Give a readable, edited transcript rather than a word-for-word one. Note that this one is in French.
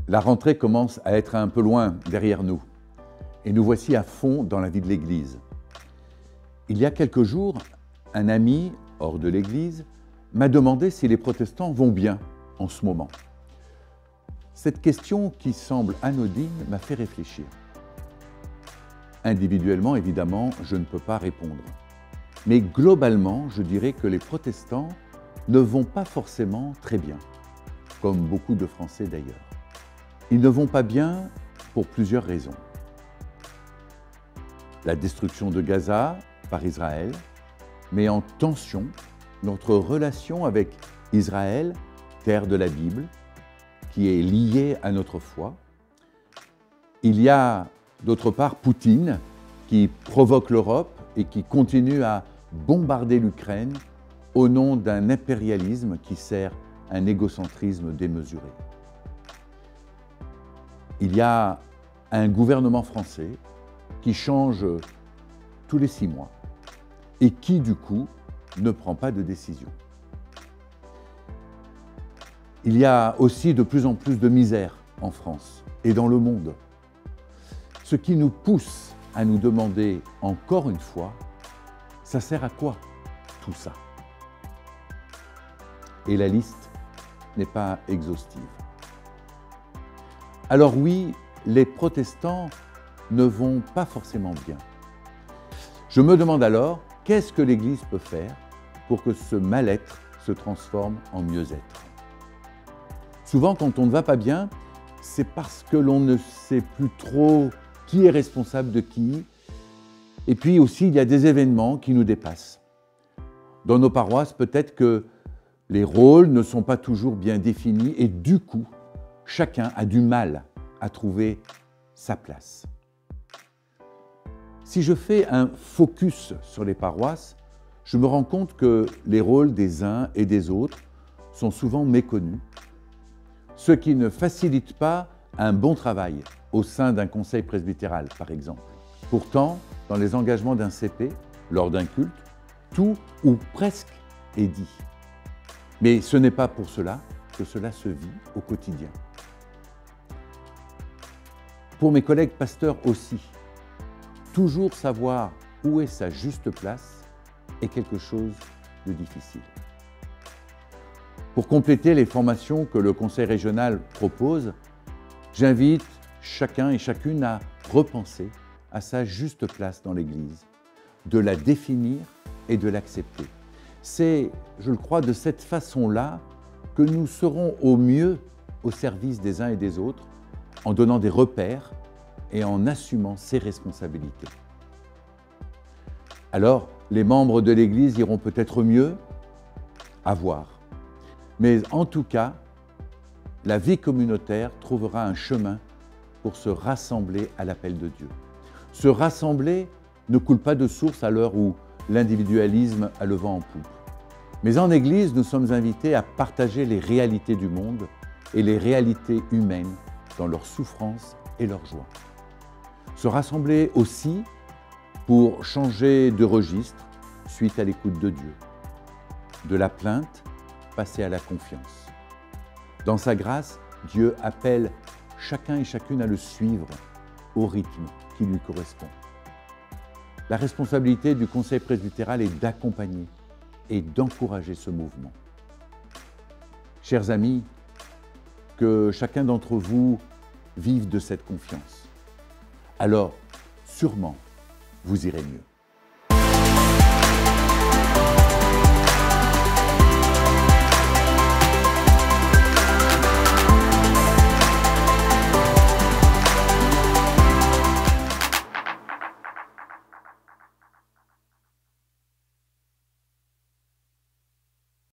La rentrée commence à être un peu loin derrière nous et nous voici à fond dans la vie de l'Église. Il y a quelques jours, un ami, hors de l'Église, m'a demandé si les protestants vont bien en ce moment. Cette question qui semble anodine m'a fait réfléchir. Individuellement, évidemment, je ne peux pas répondre. Mais globalement, je dirais que les protestants ne vont pas forcément très bien, comme beaucoup de Français d'ailleurs. Ils ne vont pas bien pour plusieurs raisons. La destruction de Gaza par Israël met en tension notre relation avec Israël, terre de la Bible, qui est liée à notre foi. Il y a d'autre part Poutine qui provoque l'Europe et qui continue à bombarder l'Ukraine au nom d'un impérialisme qui sert un égocentrisme démesuré. Il y a un gouvernement français qui change tous les 6 mois et qui, du coup, ne prend pas de décision. Il y a aussi de plus en plus de misère en France et dans le monde, ce qui nous pousse à nous demander encore une fois, ça sert à quoi tout ça? Et la liste n'est pas exhaustive. Alors oui, les protestants ne vont pas forcément bien. Je me demande alors, qu'est-ce que l'Église peut faire pour que ce mal-être se transforme en mieux-être? Souvent, quand on ne va pas bien, c'est parce que l'on ne sait plus trop qui est responsable de qui. Et puis aussi, il y a des événements qui nous dépassent. Dans nos paroisses, peut-être que les rôles ne sont pas toujours bien définis et du coup, chacun a du mal à trouver sa place. Si je fais un focus sur les paroisses, je me rends compte que les rôles des uns et des autres sont souvent méconnus, ce qui ne facilite pas un bon travail au sein d'un conseil presbytéral, par exemple. Pourtant, dans les engagements d'un CP, lors d'un culte, tout ou presque est dit. Mais ce n'est pas pour cela que cela se vit au quotidien. Pour mes collègues pasteurs aussi, toujours savoir où est sa juste place est quelque chose de difficile. Pour compléter les formations que le Conseil régional propose, j'invite chacun et chacune à repenser à sa juste place dans l'Église, de la définir et de l'accepter. C'est, je le crois, de cette façon-là que nous serons au mieux au service des uns et des autres, en donnant des repères et en assumant ses responsabilités. Alors, les membres de l'Église iront peut-être mieux, à voir. Mais en tout cas, la vie communautaire trouvera un chemin pour se rassembler à l'appel de Dieu. Se rassembler ne coule pas de source à l'heure où l'individualisme a le vent en poupe. Mais en Église, nous sommes invités à partager les réalités du monde et les réalités humaines dans leur souffrance et leur joie. Se rassembler aussi pour changer de registre suite à l'écoute de Dieu. De la plainte, passer à la confiance. Dans sa grâce, Dieu appelle chacun et chacune à le suivre au rythme qui lui correspond. La responsabilité du Conseil presbytéral est d'accompagner et d'encourager ce mouvement. Chers amis, que chacun d'entre vous vive de cette confiance. Alors, sûrement, vous irez mieux.